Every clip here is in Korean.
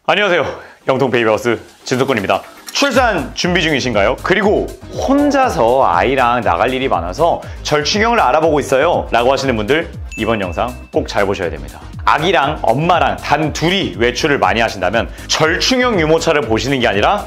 안녕하세요. 영통 베이비하우스 진석군입니다. 출산 준비 중이신가요? 그리고 혼자서 아이랑 나갈 일이 많아서 절충형을 알아보고 있어요 라고 하시는 분들 이번 영상 꼭 잘 보셔야 됩니다. 아기랑 엄마랑 단 둘이 외출을 많이 하신다면 절충형 유모차를 보시는 게 아니라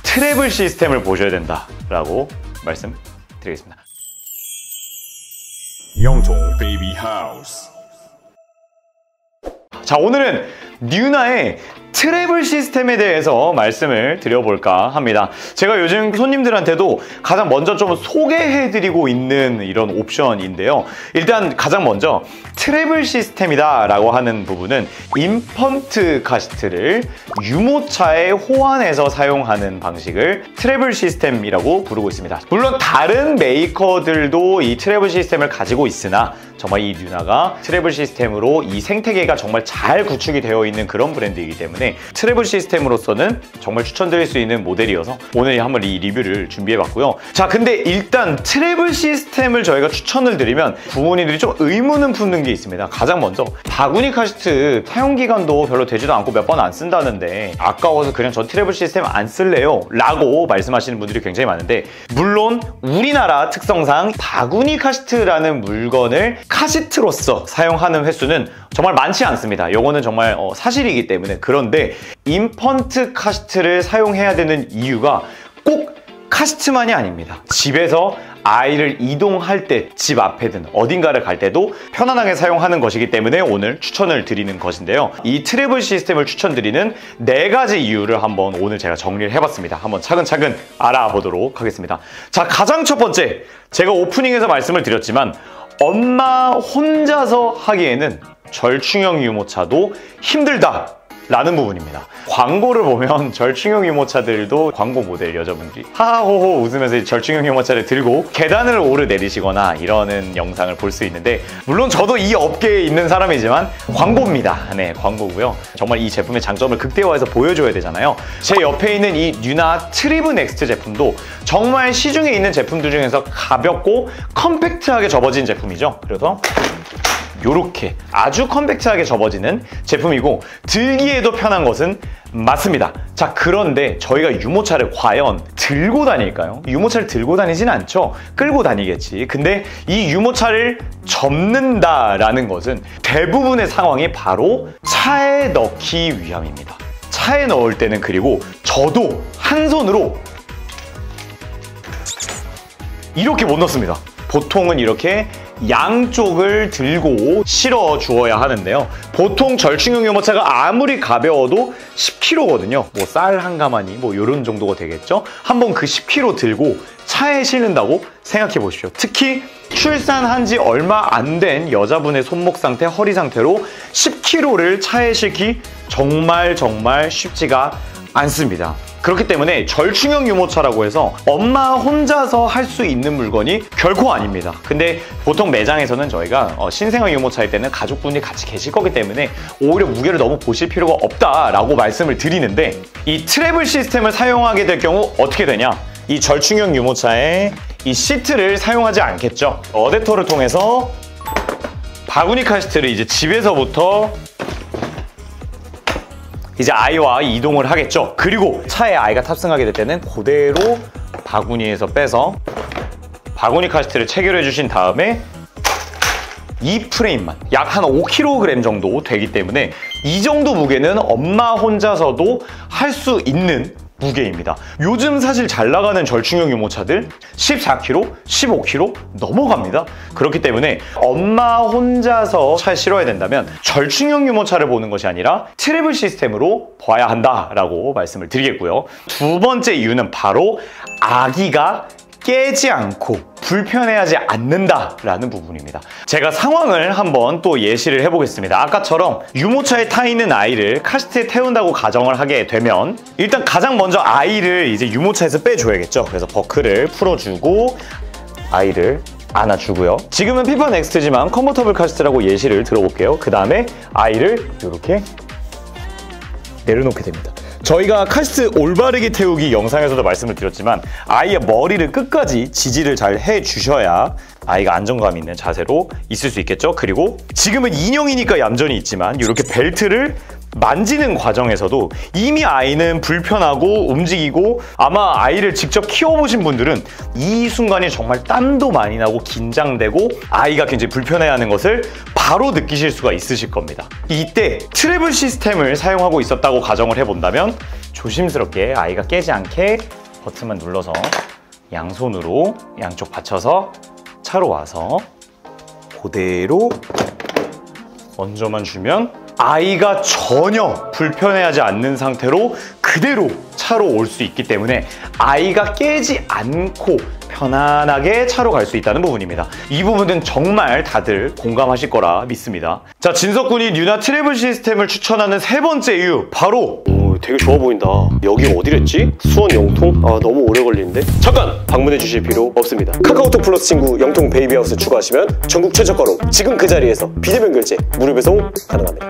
트래블 시스템을 보셔야 된다 라고 말씀드리겠습니다. 영통 베이비하우스. 자, 오늘은 뉴나의 트래블 시스템에 대해서 말씀을 드려볼까 합니다. 제가 요즘 손님들한테도 가장 먼저 좀 소개해드리고 있는 이런 옵션인데요. 일단 가장 먼저 트래블 시스템이다 라고 하는 부분은 인펀트 카시트를 유모차에 호환해서 사용하는 방식을 트래블 시스템이라고 부르고 있습니다. 물론 다른 메이커들도 이 트래블 시스템을 가지고 있으나 정말 이 뉴나가 트래블 시스템으로 이 생태계가 정말 잘 구축이 되어 있는 그런 브랜드이기 때문에 트래블 시스템으로서는 정말 추천드릴 수 있는 모델이어서 오늘 한번 이 리뷰를 준비해봤고요. 자, 근데 일단 트래블 시스템을 저희가 추천을 드리면 부모님들이 좀 의문은 품는 게 있습니다. 가장 먼저 바구니 카시트 사용기간도 별로 되지도 않고 몇 번 안 쓴다는데 아까워서 그냥 저 트래블 시스템 안 쓸래요 라고 말씀하시는 분들이 굉장히 많은데, 물론 우리나라 특성상 바구니 카시트라는 물건을 카시트로서 사용하는 횟수는 정말 많지 않습니다. 요거는 정말 사실이기 때문에. 그런데 인펀트 카시트를 사용해야 되는 이유가 꼭 카시트만이 아닙니다. 집에서 아이를 이동할 때 집 앞에든 어딘가를 갈 때도 편안하게 사용하는 것이기 때문에 오늘 추천을 드리는 것인데요. 이 트래블 시스템을 추천드리는 4가지 이유를 한번 오늘 제가 정리를 해봤습니다. 한번 차근차근 알아보도록 하겠습니다. 자, 가장 첫 번째, 제가 오프닝에서 말씀을 드렸지만 엄마 혼자서 하기에는 절충형 유모차도 힘들다 라는 부분입니다. 광고를 보면 절충형 유모차들도 광고 모델 여자분들이 하하호호 웃으면서 절충형 유모차를 들고 계단을 오르내리시거나 이러는 영상을 볼 수 있는데, 물론 저도 이 업계에 있는 사람이지만 광고입니다. 네, 광고고요. 정말 이 제품의 장점을 극대화해서 보여줘야 되잖아요. 제 옆에 있는 이 뉴나 트리브 넥스트 제품도 정말 시중에 있는 제품들 중에서 가볍고 컴팩트하게 접어진 제품이죠. 그래서 요렇게 아주 컴팩트하게 접어지는 제품이고 들기에도 편한 것은 맞습니다. 자, 그런데 저희가 유모차를 과연 들고 다닐까요? 유모차를 들고 다니진 않죠. 끌고 다니겠지. 근데 이 유모차를 접는다라는 것은 대부분의 상황이 바로 차에 넣기 위함입니다. 차에 넣을 때는, 그리고 저도 한 손으로 이렇게 못 넣습니다. 보통은 이렇게 양쪽을 들고 실어 주어야 하는데요. 보통 절충형 유모차가 아무리 가벼워도 10kg거든요. 뭐 쌀 한 가마니 뭐 이런 정도가 되겠죠. 한번 그 10kg 들고 차에 실는다고 생각해 보십시오. 특히 출산한 지 얼마 안 된 여자분의 손목 상태, 허리 상태로 10kg를 차에 실기 정말 쉽지가 않습니다. 그렇기 때문에 절충형 유모차라고 해서 엄마 혼자서 할 수 있는 물건이 결코 아닙니다. 근데 보통 매장에서는 저희가 신생아 유모차일 때는 가족분이 같이 계실 거기 때문에 오히려 무게를 너무 보실 필요가 없다라고 말씀을 드리는데, 이 트래블 시스템을 사용하게 될 경우 어떻게 되냐? 이 절충형 유모차에 이 시트를 사용하지 않겠죠. 어댑터를 통해서 바구니 카시트를 이제 집에서부터 이제 아이와 이동을 하겠죠. 그리고 차에 아이가 탑승하게 될 때는 그대로 바구니에서 빼서 바구니 카시트를 체결해 주신 다음에 이 프레임만 약 한 5kg 정도 되기 때문에 이 정도 무게는 엄마 혼자서도 할 수 있는 무게입니다. 요즘 사실 잘 나가는 절충형 유모차들 14kg, 15kg 넘어갑니다. 그렇기 때문에 엄마 혼자서 차에 실어야 된다면 절충형 유모차를 보는 것이 아니라 트래블 시스템으로 봐야 한다라고 말씀을 드리겠고요. 두 번째 이유는 바로 아기가 깨지 않고 불편해하지 않는다라는 부분입니다. 제가 상황을 한번 또 예시를 해보겠습니다. 아까처럼 유모차에 타 있는 아이를 카시트에 태운다고 가정을 하게 되면 일단 가장 먼저 아이를 이제 유모차에서 빼줘야겠죠. 그래서 버클을 풀어주고 아이를 안아주고요. 지금은 피파 넥스트지만 컨버터블 카시트라고 예시를 들어볼게요. 그 다음에 아이를 이렇게 내려놓게 됩니다. 저희가 카시트 올바르게 태우기 영상에서도 말씀을 드렸지만 아이의 머리를 끝까지 지지를 잘 해주셔야 아이가 안정감 있는 자세로 있을 수 있겠죠. 그리고 지금은 인형이니까 얌전히 있지만 이렇게 벨트를 만지는 과정에서도 이미 아이는 불편하고 움직이고 아마 아이를 직접 키워보신 분들은 이 순간이 정말 땀도 많이 나고 긴장되고 아이가 굉장히 불편해하는 것을 바로 느끼실 수가 있으실 겁니다. 이때 트래블 시스템을 사용하고 있었다고 가정을 해본다면 조심스럽게 아이가 깨지 않게 버튼만 눌러서 양손으로 양쪽 받쳐서 차로 와서 그대로 얹어만 주면 아이가 전혀 불편해하지 않는 상태로 그대로 차로 올 수 있기 때문에 아이가 깨지 않고 편안하게 차로 갈 수 있다는 부분입니다. 이 부분은 정말 다들 공감하실 거라 믿습니다. 자, 진석군이 뉴나 트래블 시스템을 추천하는 세 번째 이유, 바로 되게 좋아 보인다. 여기 어디랬지? 수원 영통? 아, 너무 오래 걸리는데? 잠깐! 방문해 주실 필요 없습니다. 카카오톡 플러스 친구 영통 베이비하우스 추가하시면 전국 최저가로 지금 그 자리에서 비대면 결제, 무료 배송 가능합니다.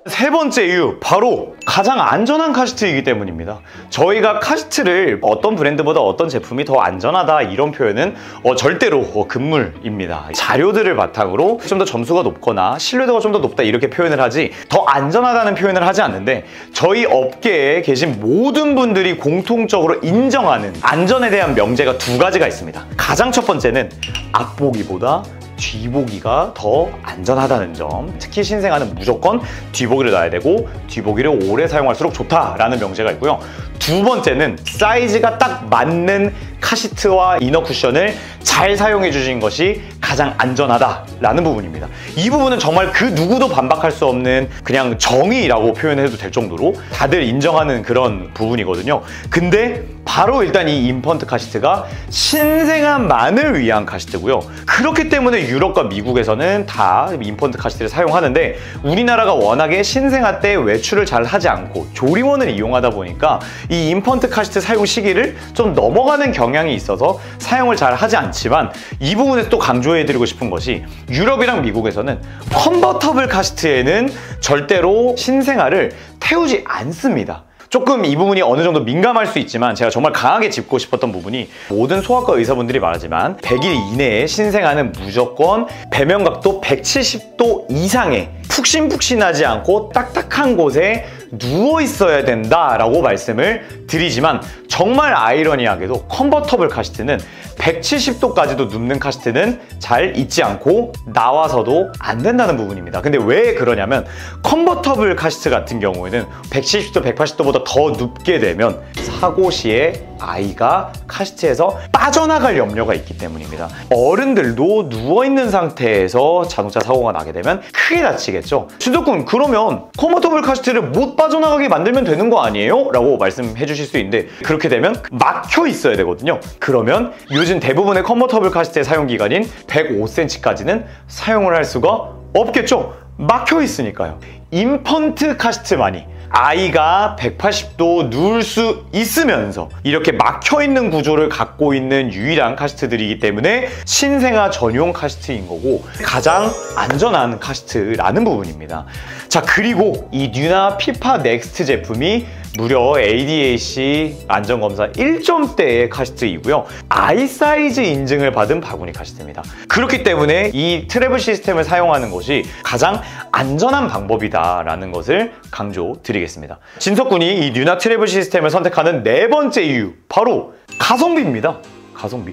세 번째 이유, 바로 가장 안전한 카시트이기 때문입니다. 저희가 카시트를 어떤 브랜드보다 어떤 제품이 더 안전하다 이런 표현은 절대로 금물입니다. 자료들을 바탕으로 좀 더 점수가 높거나 신뢰도가 좀 더 높다 이렇게 표현을 하지 더 안전하다는 표현을 하지 않는데, 저희 업계에 계신 모든 분들이 공통적으로 인정하는 안전에 대한 명제가 두 가지가 있습니다. 가장 첫 번째는 앞보기보다 뒤보기가 더 안전하다는 점. 특히 신생아는 무조건 뒤보기를 놔야 되고 뒤보기를 오래 사용할수록 좋다라는 명제가 있고요. 두 번째는 사이즈가 딱 맞는 카시트와 이너 쿠션을 잘 사용해 주신 것이 가장 안전하다라는 부분입니다. 이 부분은 정말 그 누구도 반박할 수 없는 그냥 정의라고 표현해도 될 정도로 다들 인정하는 그런 부분이거든요. 근데 바로 일단 이 인펀트 카시트가 신생아만을 위한 카시트고요. 그렇기 때문에 유럽과 미국에서는 다 인펀트 카시트를 사용하는데, 우리나라가 워낙에 신생아 때 외출을 잘 하지 않고 조리원을 이용하다 보니까 이 인펀트 카시트 사용 시기를 좀 넘어가는 경향이 있어서 사용을 잘 하지 않지만, 이 부분에서 또 강조해드리고 싶은 것이 유럽이랑 미국에서는 컨버터블 카시트에는 절대로 신생아를 태우지 않습니다. 조금 이 부분이 어느 정도 민감할 수 있지만 제가 정말 강하게 짚고 싶었던 부분이, 모든 소아과 의사분들이 말하지만 100일 이내에 신생아는 무조건 배면각도 170도 이상의 푹신푹신하지 않고 딱딱한 곳에 누워 있어야 된다라고 말씀을 드리지만, 정말 아이러니하게도 컨버터블 카시트는 170도까지도 눕는 카시트는 잘 있지 않고 나와서도 안 된다는 부분입니다. 근데 왜 그러냐면, 컨버터블 카시트 같은 경우에는 170도, 180도보다 더 눕게 되면 사고 시에 아이가 카시트에서 빠져나갈 염려가 있기 때문입니다. 어른들도 누워있는 상태에서 자동차 사고가 나게 되면 크게 다치겠죠. 진석군, 그러면 컨버터블 카시트를 못 빠져나가게 만들면 되는 거 아니에요? 라고 말씀해 주실 수 있는데, 그렇게 되면 막혀 있어야 되거든요. 그러면 요즘 대부분의 컨버터블 카시트의 사용기간인 105cm까지는 사용을 할 수가 없겠죠. 막혀 있으니까요. 인펀트 카시트만이 아이가 180도 누울 수 있으면서 이렇게 막혀있는 구조를 갖고 있는 유일한 카시트들이기 때문에 신생아 전용 카시트인 거고 가장 안전한 카시트라는 부분입니다. 자, 그리고 이 뉴나 피파 넥스트 제품이 무려 ADAC 안전검사 1점대의 카시트이고요. 아이 사이즈 인증을 받은 바구니 카시트입니다. 그렇기 때문에 이 트래블 시스템을 사용하는 것이 가장 안전한 방법이다라는 것을 강조드리겠습니다. 진석군이 이 뉴나 트래블 시스템을 선택하는 네 번째 이유, 바로 가성비입니다. 가성비.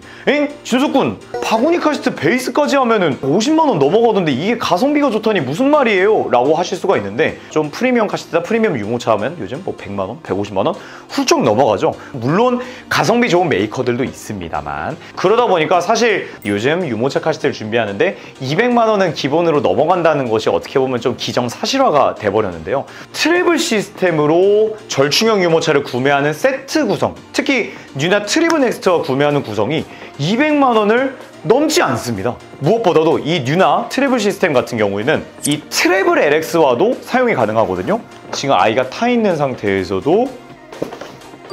진석군, 바구니 카시트 베이스까지 하면은 50만 원 넘어가던데 이게 가성비가 좋다니 무슨 말이에요? 라고 하실 수가 있는데, 좀 프리미엄 카시트다 프리미엄 유모차 하면 요즘 뭐 100만 원, 150만 원 훌쩍 넘어가죠. 물론 가성비 좋은 메이커들도 있습니다만, 그러다 보니까 사실 요즘 유모차 카시트를 준비하는데 200만 원은 기본으로 넘어간다는 것이 어떻게 보면 좀 기정사실화가 돼버렸는데요. 트래블 시스템으로 절충형 유모차를 구매하는 세트 구성, 특히 뉴나 트리브 넥스트와 구매하는 구성이 200만 원을 넘지 않습니다. 무엇보다도 이 뉴나 트래블 시스템 같은 경우에는 이 트래블 LX와도 사용이 가능하거든요. 지금 아이가 타 있는 상태에서도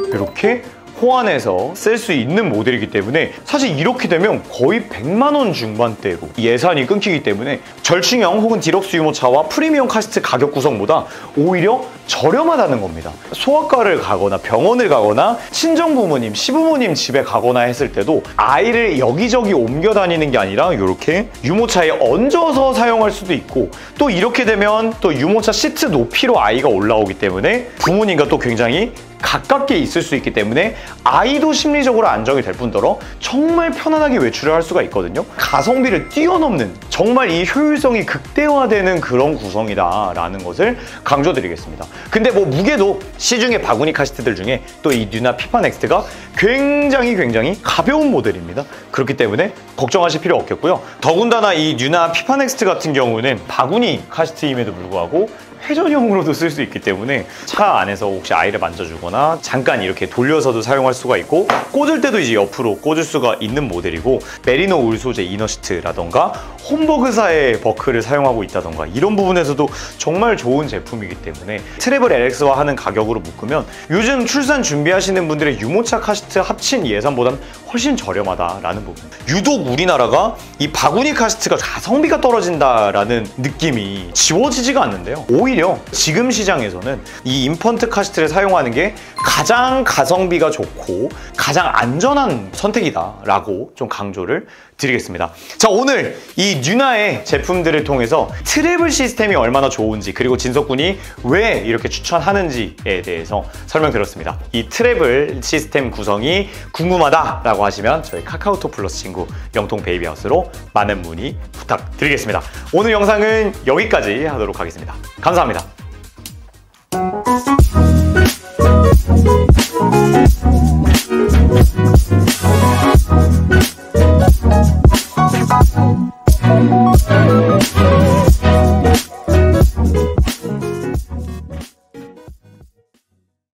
이렇게 호환해서 쓸 수 있는 모델이기 때문에 사실 이렇게 되면 거의 100만 원 중반대로 예산이 끊기기 때문에 절충형 혹은 디럭스 유모차와 프리미엄 카시트 가격 구성보다 오히려 저렴하다는 겁니다. 소아과를 가거나 병원을 가거나 친정부모님, 시부모님 집에 가거나 했을 때도 아이를 여기저기 옮겨 다니는 게 아니라 이렇게 유모차에 얹어서 사용할 수도 있고, 또 이렇게 되면 또 유모차 시트 높이로 아이가 올라오기 때문에 부모님과 또 굉장히 가깝게 있을 수 있기 때문에 아이도 심리적으로 안정이 될 뿐더러 정말 편안하게 외출을 할 수가 있거든요. 가성비를 뛰어넘는 정말 이 효율성이 극대화되는 그런 구성이다라는 것을 강조드리겠습니다. 근데 뭐 무게도 시중의 바구니 카시트들 중에 또 이 뉴나 피파 넥스트가 굉장히 가벼운 모델입니다. 그렇기 때문에 걱정하실 필요 없겠고요. 더군다나 이 뉴나 피파 넥스트 같은 경우는 바구니 카시트임에도 불구하고 회전형으로도 쓸 수 있기 때문에 차 안에서 혹시 아이를 만져주거나 잠깐 이렇게 돌려서도 사용할 수가 있고, 꽂을 때도 이제 옆으로 꽂을 수가 있는 모델이고, 메리노 울 소재 이너시트라던가 홈버그사의 버클을 사용하고 있다던가 이런 부분에서도 정말 좋은 제품이기 때문에 트래블 LX와 하는 가격으로 묶으면 요즘 출산 준비하시는 분들의 유모차 카시트 합친 예산보다는 훨씬 저렴하다라는 부분. 유독 우리나라가 이 바구니 카시트가 가성비가 떨어진다라는 느낌이 지워지지가 않는데요. 오히려 지금 시장에서는 이 인펀트 카시트를 사용하는 게 가장 가성비가 좋고 가장 안전한 선택이다라고 좀 강조를 드리겠습니다. 자, 오늘 이 뉴나의 제품들을 통해서 트래블 시스템이 얼마나 좋은지, 그리고 진석군이 왜 이렇게 추천하는지에 대해서 설명드렸습니다. 이 트래블 시스템 구성이 궁금하다라고 하시면 저희 카카오톡 플러스 친구 영통 베이비하우스로 많은 문의 부탁드리겠습니다. 오늘 영상은 여기까지 하도록 하겠습니다. 감사합니다.